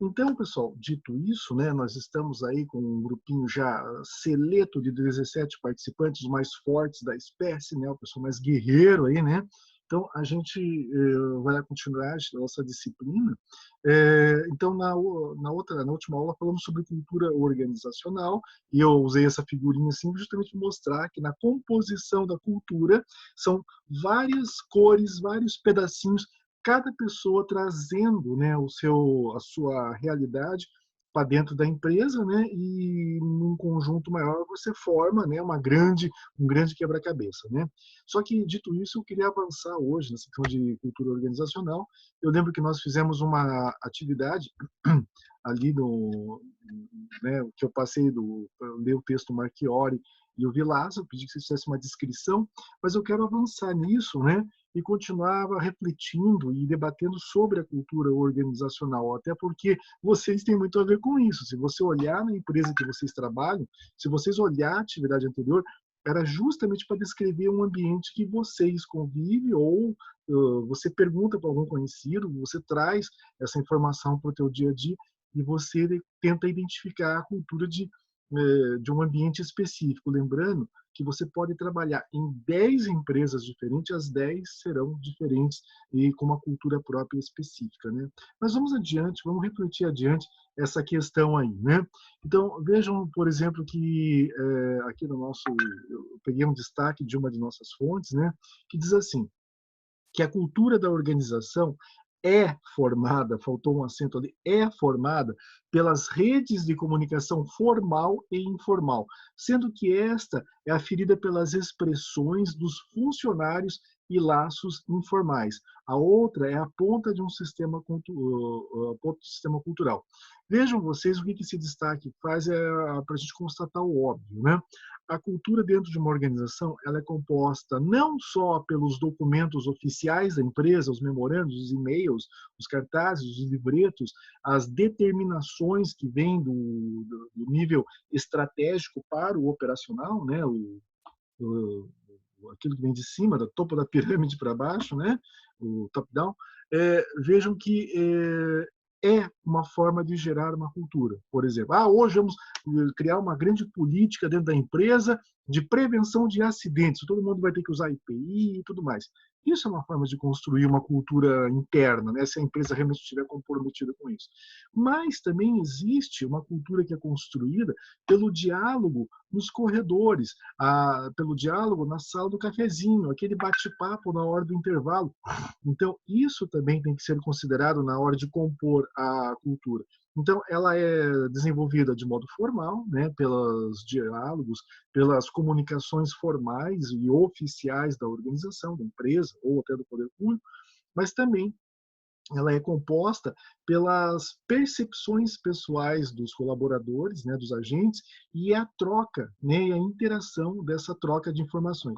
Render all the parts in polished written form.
Então, pessoal, dito isso, né, nós estamos aí com um grupinho já seleto de 17 participantes, os mais fortes da espécie, né, o pessoal mais guerreiro aí, né? Então, a gente vai continuar a nossa disciplina. Então, na última aula, falamos sobre cultura organizacional, e eu usei essa figurinha assim justamente para mostrar que na composição da cultura são várias cores, vários pedacinhos, cada pessoa trazendo, né, a sua realidade para dentro da empresa, né, e num conjunto maior você forma, né, um grande quebra-cabeça, né. Só que, dito isso, eu queria avançar hoje nessa questão de cultura organizacional. Eu lembro que nós fizemos uma atividade ali no, né, que eu passei eu ler o texto Marchiori e o Vilaça, eu pedi que você fizesse uma descrição, mas eu quero avançar nisso, né, e continuava refletindo e debatendo sobre a cultura organizacional, até porque vocês têm muito a ver com isso. Se você olhar na empresa que vocês trabalham, se vocês olhar a atividade anterior, era justamente para descrever um ambiente que vocês convivem ou você pergunta para algum conhecido, você traz essa informação para o teu dia a dia e você tenta identificar a cultura de um ambiente específico. Lembrando que você pode trabalhar em 10 empresas diferentes, as 10 serão diferentes e com uma cultura própria específica, né? Mas vamos adiante, vamos refletir adiante essa questão aí, né? Então, vejam, por exemplo, que aqui no nosso, eu peguei um destaque de uma de nossas fontes, né, que diz assim, que a cultura da organização é formada, faltou um acento ali, é formada pelas redes de comunicação formal e informal, sendo que esta é aferida pelas expressões dos funcionários e laços informais. A outra é a ponta de um sistema, ponto do sistema cultural. Vejam vocês o que esse destaque faz para a gente constatar o óbvio, né? A cultura dentro de uma organização ela é composta não só pelos documentos oficiais da empresa, os memorandos, os e-mails, os cartazes, os livretos, as determinações que vêm do nível estratégico para o operacional, né? O, aquilo que vem de cima, do topo da pirâmide para baixo, né? O top-down. Vejam que é uma forma de gerar uma cultura. Por exemplo, hoje vamos criar uma grande política dentro da empresa de prevenção de acidentes. Todo mundo vai ter que usar IPI e tudo mais. Isso é uma forma de construir uma cultura interna, né? Se a empresa realmente estiver comprometida com isso. Mas também existe uma cultura que é construída pelo diálogo nos corredores, pelo diálogo na sala do cafezinho, aquele bate-papo na hora do intervalo. Então, isso também tem que ser considerado na hora de compor a cultura. Então, ela é desenvolvida de modo formal, né, pelos diálogos, pelas comunicações formais e oficiais da organização, da empresa ou até do poder público, mas também ela é composta pelas percepções pessoais dos colaboradores, né, dos agentes, e a troca, né, e a interação dessa troca de informações.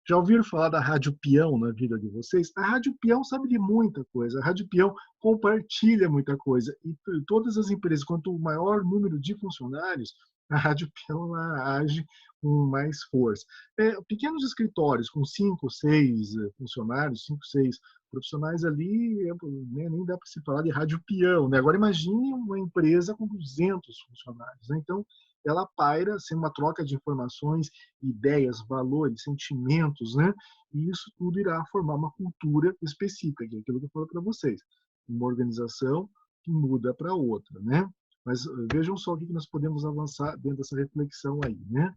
Já ouviram falar da Rádio Peão na vida de vocês? A Rádio Peão sabe de muita coisa. A Rádio Peão compartilha muita coisa. E todas as empresas, quanto maior número de funcionários, a Rádio Peão age com mais força. Pequenos escritórios com 5, 6 funcionários, 5, 6 profissionais ali, né, nem dá para se falar de Rádio Peão. Né? Agora imagine uma empresa com 200 funcionários. Né? Então, ela paira sendo uma troca de informações, ideias, valores, sentimentos, né? E isso tudo irá formar uma cultura específica, que é aquilo que eu falo para vocês. Uma organização que muda para outra, né? Mas vejam só o que nós podemos avançar dentro dessa reflexão aí, né?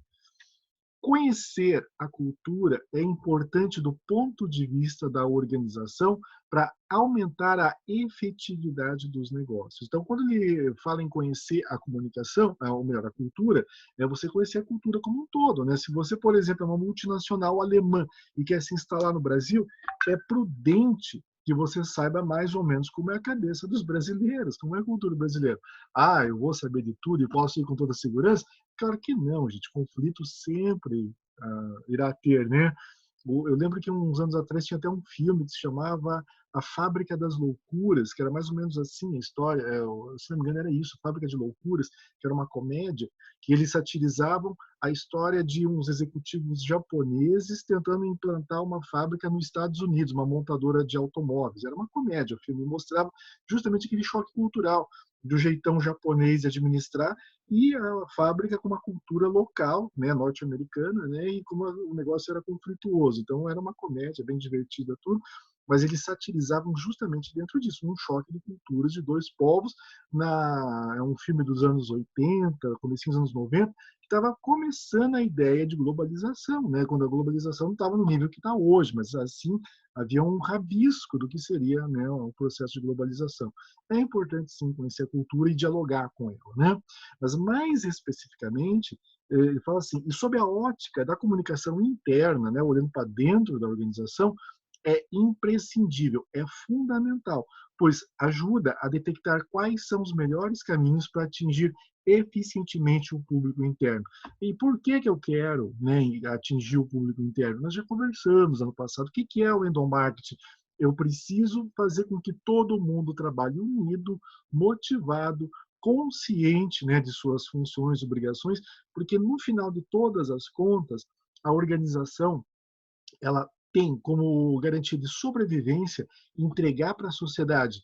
Conhecer a cultura é importante do ponto de vista da organização para aumentar a efetividade dos negócios. Então, quando ele fala em conhecer a comunicação, ou melhor, a cultura, é você conhecer a cultura como um todo. Né? Se você, por exemplo, é uma multinacional alemã e quer se instalar no Brasil, é prudente que você saiba mais ou menos como é a cabeça dos brasileiros, como é a cultura brasileira. Eu vou saber de tudo e posso ir com toda segurança? Claro que não, gente. Conflito sempre irá ter, né? Eu lembro que uns anos atrás tinha até um filme que se chamava A Fábrica das Loucuras, que era mais ou menos assim a história, se não me engano era isso, Fábrica de Loucuras, que era uma comédia, que eles satirizavam a história de uns executivos japoneses tentando implantar uma fábrica nos Estados Unidos, uma montadora de automóveis. Era uma comédia, o filme mostrava justamente aquele choque cultural do jeitão japonês de administrar, e a fábrica com uma cultura local, né, norte-americana, né, e como o negócio era conflituoso. Então era uma comédia bem divertida, tudo, mas eles satirizavam justamente dentro disso, um choque de culturas de dois povos. É um filme dos anos 80, comecinho dos anos 90, que estava começando a ideia de globalização, né, quando a globalização não estava no nível que está hoje, mas assim havia um rabisco do que seria, né, o processo de globalização. É importante, sim, conhecer a cultura e dialogar com ela, né? Mas, mais especificamente, ele fala assim, e sob a ótica da comunicação interna, né, olhando para dentro da organização, é imprescindível, é fundamental, pois ajuda a detectar quais são os melhores caminhos para atingir eficientemente o público interno. E por que eu quero, né, atingir o público interno? Nós já conversamos ano passado. O que é o endomarketing? Eu preciso fazer com que todo mundo trabalhe unido, motivado, consciente, né, de suas funções e obrigações, porque no final de todas as contas, a organização ela tem como garantia de sobrevivência entregar para a sociedade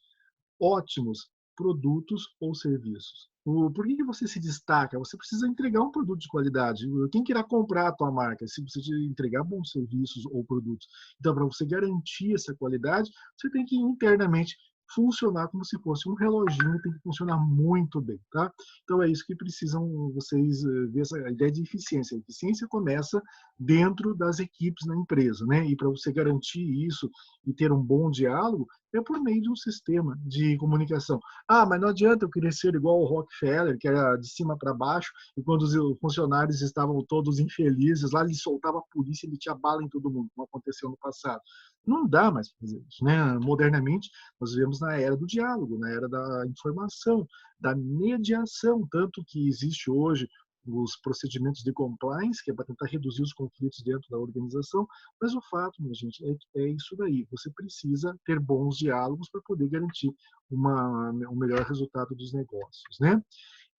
ótimos produtos ou serviços. Por que você se destaca? Você precisa entregar um produto de qualidade. Quem que irá comprar a tua marca? Se você entregar bons serviços ou produtos. Então, para você garantir essa qualidade, você tem que internamente funcionar como se fosse um reloginho, tem que funcionar muito bem, tá? Então é isso que precisam vocês ver, essa ideia de eficiência. A eficiência começa dentro das equipes na empresa, né? E para você garantir isso e ter um bom diálogo, é por meio de um sistema de comunicação. Ah, mas não adianta eu querer ser igual ao Rockefeller, que era de cima para baixo, e quando os funcionários estavam todos infelizes, lá ele soltava a polícia, ele tinha bala em todo mundo, como aconteceu no passado. Não dá mais para fazer isso, né? Modernamente, nós vivemos na era do diálogo, na era da informação, da mediação, tanto que existe hoje os procedimentos de compliance, que é para tentar reduzir os conflitos dentro da organização, mas o fato, minha gente, é isso daí. Você precisa ter bons diálogos para poder garantir um melhor resultado dos negócios, né?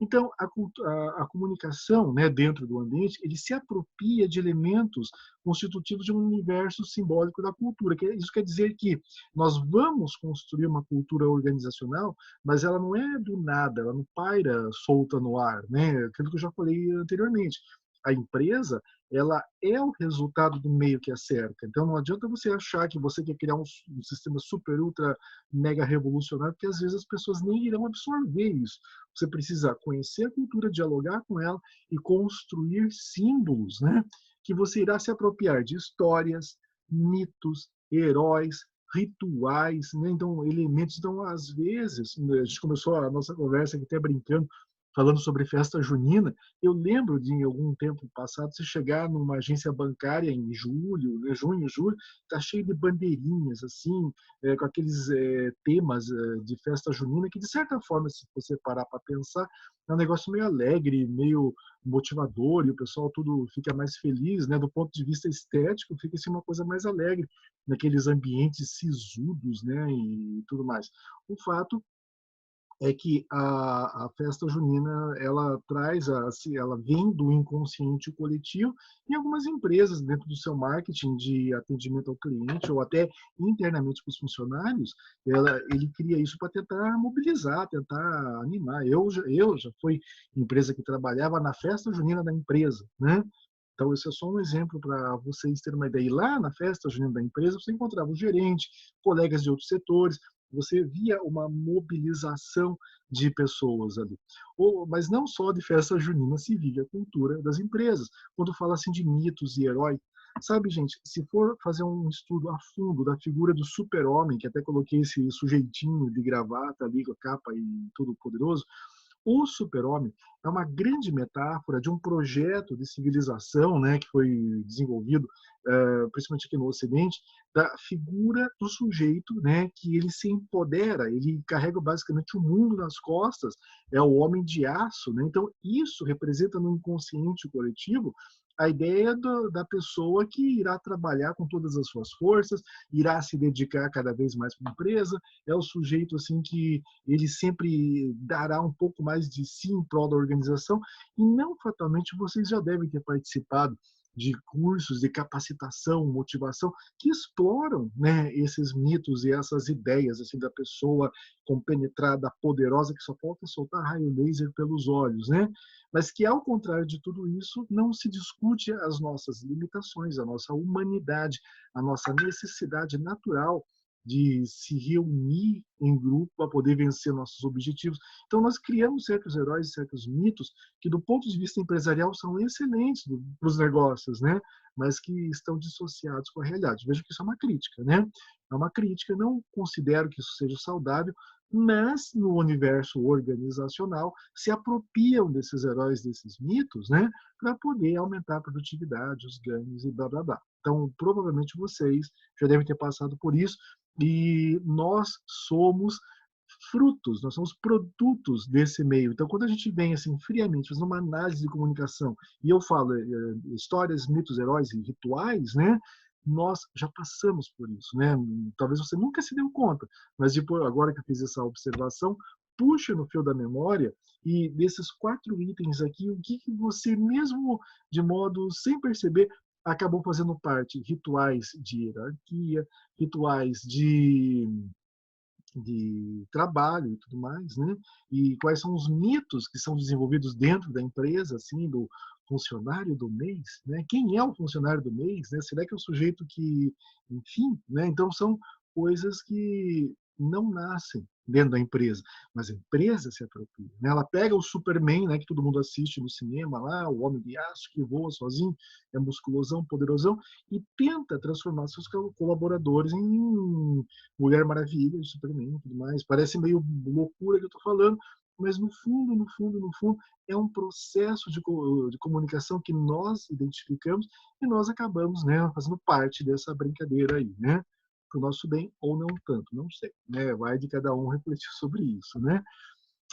Então, a comunicação, né, dentro do ambiente, ele se apropria de elementos constitutivos de um universo simbólico da cultura. Isso quer dizer que nós vamos construir uma cultura organizacional, mas ela não é do nada, ela não paira solta no ar, né? Aquilo que eu já falei anteriormente. A empresa, ela é o resultado do meio que a cerca. Então, não adianta você achar que você quer criar um sistema super, ultra, mega revolucionário, porque às vezes as pessoas nem irão absorver isso. Você precisa conhecer a cultura, dialogar com ela e construir símbolos, né? Que você irá se apropriar de histórias, mitos, heróis, rituais, né? Então, elementos. Então, às vezes, a gente começou a nossa conversa aqui até brincando, falando sobre festa junina. Eu lembro de, em algum tempo passado, você chegar numa agência bancária em julho, né, junho, julho, tá cheio de bandeirinhas, assim, com aqueles temas de festa junina, que, de certa forma, se você parar para pensar, é um negócio meio alegre, meio motivador, e o pessoal tudo fica mais feliz, né? Do ponto de vista estético, fica assim uma coisa mais alegre, naqueles ambientes sisudos, né? E tudo mais. O fato é que a festa junina ela traz, ela vem do inconsciente coletivo, e algumas empresas dentro do seu marketing de atendimento ao cliente ou até internamente para os funcionários, ele cria isso para tentar mobilizar, tentar animar. Eu já fui empresa que trabalhava na festa junina da empresa, né? Então, esse é só um exemplo para vocês terem uma ideia. E lá na festa junina da empresa, você encontrava o gerente, colegas de outros setores, você via uma mobilização de pessoas ali. Mas não só de festa junina se vive a cultura das empresas. Quando fala assim de mitos e heróis, sabe, gente, se for fazer um estudo a fundo da figura do super-homem, que até coloquei esse sujeitinho de gravata ali, com a capa e tudo poderoso, o Super-Homem é uma grande metáfora de um projeto de civilização, né, que foi desenvolvido, principalmente aqui no Ocidente, da figura do sujeito, né, que ele se empodera, ele carrega basicamente o mundo nas costas, é o homem de aço, né? Então isso representa no inconsciente coletivo a ideia da pessoa que irá trabalhar com todas as suas forças, irá se dedicar cada vez mais para a empresa, é o sujeito assim que ele sempre dará um pouco mais de si em prol da organização, e não fatalmente vocês já devem ter participado de cursos de capacitação, motivação, que exploram, né, esses mitos e essas ideias assim da pessoa compenetrada, poderosa, que só falta soltar raio laser pelos olhos, né? Mas que, ao contrário de tudo isso, não se discute as nossas limitações, a nossa humanidade, a nossa necessidade natural de se reunir em grupo para poder vencer nossos objetivos. Então, nós criamos certos heróis, certos mitos que, do ponto de vista empresarial, são excelentes para os negócios, né? Mas que estão dissociados com a realidade. Veja que isso é uma crítica, né? É uma crítica, não considero que isso seja saudável, mas no universo organizacional se apropriam desses heróis, desses mitos, né, para poder aumentar a produtividade, os ganhos e blá blá blá. Então, provavelmente vocês já devem ter passado por isso, e nós somos frutos, nós somos produtos desse meio. Então, quando a gente vem assim friamente fazendo uma análise de comunicação, e eu falo histórias, mitos, heróis e rituais, né? Nós já passamos por isso, né? Talvez você nunca se deu conta, mas depois, agora que eu fiz essa observação, puxa no fio da memória e desses 4 itens aqui, o que você mesmo de modo sem perceber acabou fazendo parte? Rituais de hierarquia, rituais de trabalho e tudo mais, né? E quais são os mitos que são desenvolvidos dentro da empresa, assim, do funcionário do mês, né? Quem é o funcionário do mês, né? Será que é o sujeito que, enfim, né? Então são coisas que não nascem dentro da empresa, mas a empresa se apropria, né? Ela pega o Superman, né, que todo mundo assiste no cinema lá, o Homem de Aço que voa sozinho, é musculosão, poderosão, e tenta transformar seus colaboradores em Mulher Maravilha, Superman e tudo mais. Parece meio loucura que eu estou falando, mas no fundo, no fundo, no fundo, é um processo de comunicação que nós identificamos e nós acabamos, né, fazendo parte dessa brincadeira aí, né? Para o nosso bem ou não tanto, não sei, né? Vai de cada um refletir sobre isso, né?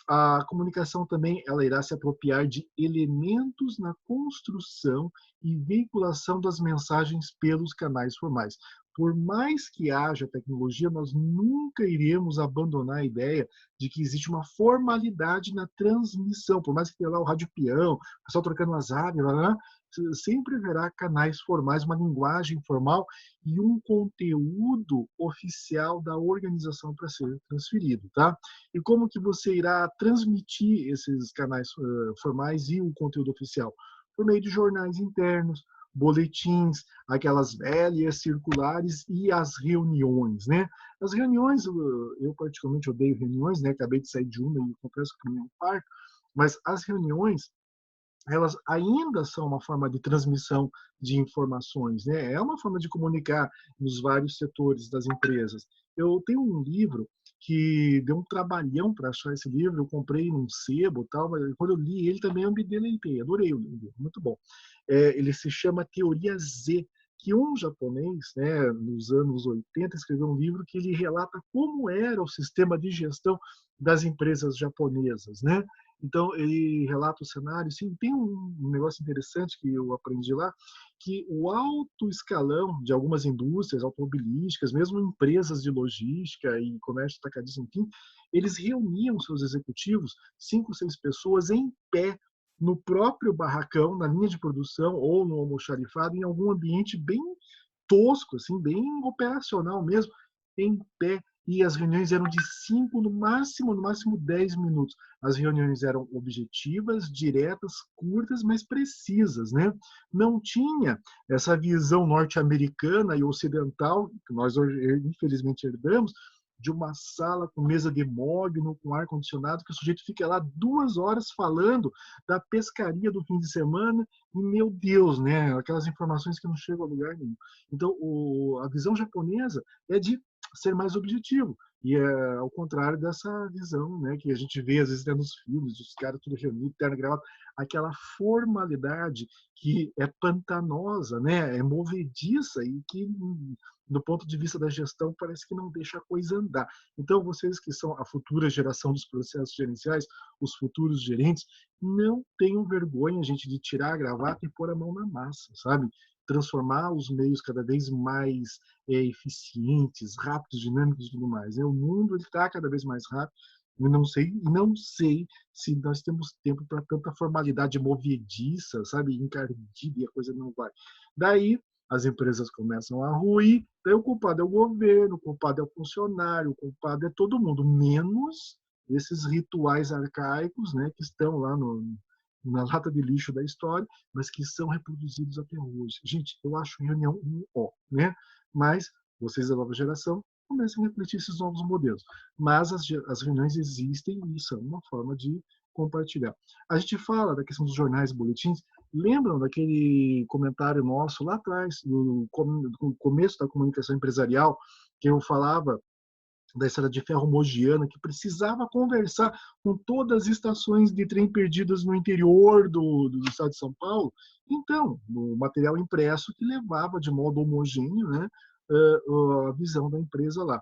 A comunicação também ela irá se apropriar de elementos na construção e veiculação das mensagens pelos canais formais. Por mais que haja tecnologia, nós nunca iremos abandonar a ideia de que existe uma formalidade na transmissão. Por mais que tenha lá o rádio peão, o pessoal trocando WhatsApp, sempre haverá canais formais, uma linguagem formal e um conteúdo oficial da organização para ser transferido, tá? E como que você irá transmitir esses canais formais e o conteúdo oficial? Por meio de jornais internos, boletins, aquelas velhas circulares e as reuniões, né? As reuniões, eu particularmente odeio reuniões, né? Acabei de sair de uma e confesso que não é um parto, mas as reuniões elas ainda são uma forma de transmissão de informações, né? É uma forma de comunicar nos vários setores das empresas. Eu tenho um livro que deu um trabalhão para achar esse livro, eu comprei num sebo, tal, mas quando eu li ele também eu me deleitei, adorei o livro, muito bom. Ele se chama Teoria Z, que um japonês, né, nos anos 80, escreveu um livro que ele relata como era o sistema de gestão das empresas japonesas, né? Então, ele relata o cenário. Sim, tem um negócio interessante que eu aprendi lá, que o alto escalão de algumas indústrias automobilísticas, mesmo empresas de logística e comércio atacadista, enfim, eles reuniam seus executivos, 5, 6 pessoas, em pé, no próprio barracão, na linha de produção ou no almoxarifado, em algum ambiente bem tosco, assim, bem operacional mesmo, em pé, e as reuniões eram de 5, no máximo 10 minutos. As reuniões eram objetivas, diretas, curtas, mas precisas, né? Não tinha essa visão norte-americana e ocidental, que nós hoje, infelizmente, herdamos, de uma sala com mesa de mogno, com ar-condicionado, que o sujeito fica lá 2 horas falando da pescaria do fim de semana, e, meu Deus, né? Aquelas informações que não chegam a lugar nenhum. Então, a visão japonesa é de ser mais objetivo. E é ao contrário dessa visão, né, que a gente vê às vezes até nos filmes, os caras tudo reunidos, terno gravata, aquela formalidade que é pantanosa, né, é movediça e que, do ponto de vista da gestão, parece que não deixa a coisa andar. Então, vocês que são a futura geração dos processos gerenciais, os futuros gerentes, não tenham vergonha, gente, de tirar a gravata e pôr a mão na massa, sabe? Transformar os meios cada vez mais eficientes, rápidos, dinâmicos e tudo mais. O mundo está cada vez mais rápido Eu não sei se nós temos tempo para tanta formalidade movediça, sabe, encardida, e a coisa não vai. Daí as empresas começam a ruir, daí o culpado é o governo, o culpado é o funcionário, o culpado é todo mundo, menos esses rituais arcaicos, né, que estão lá na lata de lixo da história, mas que são reproduzidos até hoje. Gente, eu acho reunião um ó, né? Mas vocês da nova geração comecem a refletir esses novos modelos. Mas as reuniões existem e são uma forma de compartilhar. A gente fala da questão dos jornais, boletins. Lembram daquele comentário nosso lá atrás, no começo da comunicação empresarial, que eu falava da estrada de ferro mogiana, que precisava conversar com todas as estações de trem perdidas no interior do estado de São Paulo? Então, o material impresso que levava de modo homogêneo, né, a visão da empresa lá,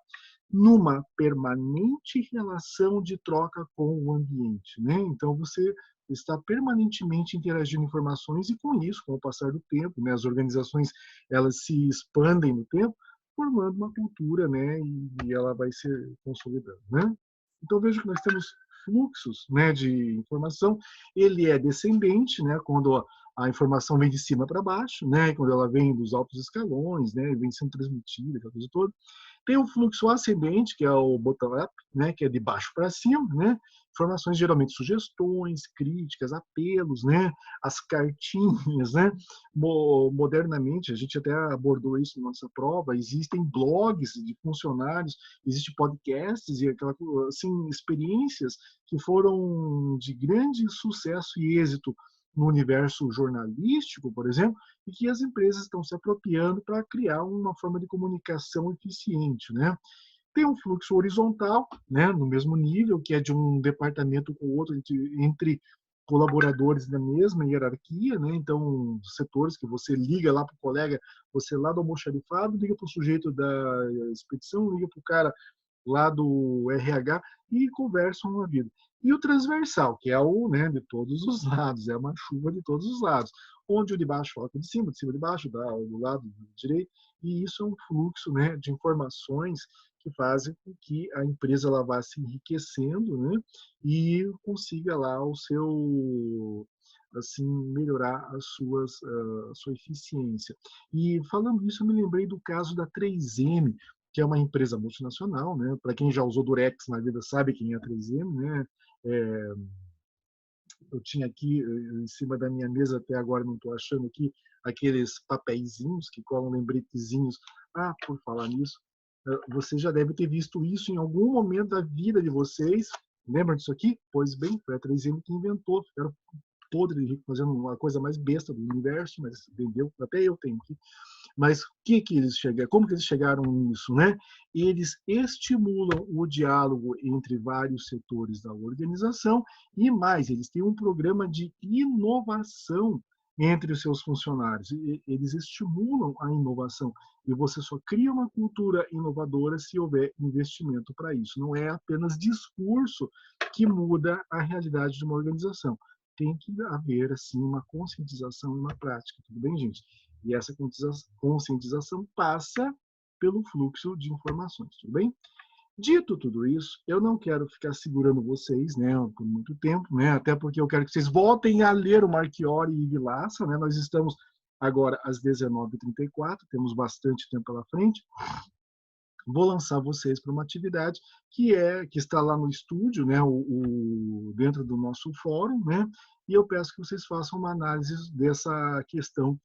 numa permanente relação de troca com o ambiente, né? Então, você está permanentemente interagindo informações e com isso, com o passar do tempo, né, as organizações elas se expandem no tempo, formando uma cultura, né, e ela vai ser consolidando, né? Então vejo que nós temos fluxos, né, de informação. Ele é descendente, né, quando a informação vem de cima para baixo, né, quando ela vem dos altos escalões, né, vem sendo transmitida, aquela coisa toda. Tem o fluxo ascendente, que é o bottom-up, né, que é de baixo para cima, né? Informações geralmente sugestões, críticas, apelos, né? As cartinhas, né? Modernamente, a gente até abordou isso na nossa prova, existem blogs de funcionários, existem podcasts e aquela assim, experiências que foram de grande sucesso e êxito no universo jornalístico, por exemplo, e que as empresas estão se apropriando para criar uma forma de comunicação eficiente, né? Tem um fluxo horizontal, né, no mesmo nível, que é de um departamento com o outro, entre colaboradores da mesma hierarquia, né? Então, setores que você liga lá para o colega, você lá do almoxarifado, liga para o sujeito da expedição, liga para o cara lá do RH e conversam uma vida. E o transversal, que é o, né, de todos os lados, é uma chuva de todos os lados, onde o de baixo fala com o de cima de baixo, do lado direito, e isso é um fluxo, né, de informações que fazem com que a empresa ela vá se enriquecendo, né, e consiga lá o seu assim melhorar a sua eficiência. E falando isso, eu me lembrei do caso da 3M, que é uma empresa multinacional, né? Para quem já usou Durex na vida sabe quem é a 3M, né? É, eu tinha aqui em cima da minha mesa, até agora não estou achando aqui, aqueles papeizinhos que colam lembretezinhos. Ah, por falar nisso, você já deve ter visto isso em algum momento da vida de vocês. Lembra disso aqui? Pois bem, foi a 3M que inventou. Ficaram podre de rico fazendo uma coisa mais besta do universo, mas entendeu? Até eu tenho aqui. Mas que eles chegaram, como que eles chegaram nisso, né? Eles estimulam o diálogo entre vários setores da organização e mais, eles têm um programa de inovação entre os seus funcionários. Eles estimulam a inovação e você só cria uma cultura inovadora se houver investimento para isso. Não é apenas discurso que muda a realidade de uma organização. Tem que haver assim uma conscientização e uma prática, tudo bem, gente? E essa conscientização passa pelo fluxo de informações, tudo bem? Dito tudo isso, eu não quero ficar segurando vocês, né, por muito tempo, né, até porque eu quero que vocês voltem a ler o Marchiori e Vilaça, né, nós estamos agora às 19h34, temos bastante tempo pela frente. Vou lançar vocês para uma atividade que está lá no estúdio, né, dentro do nosso fórum, né, e eu peço que vocês façam uma análise dessa questão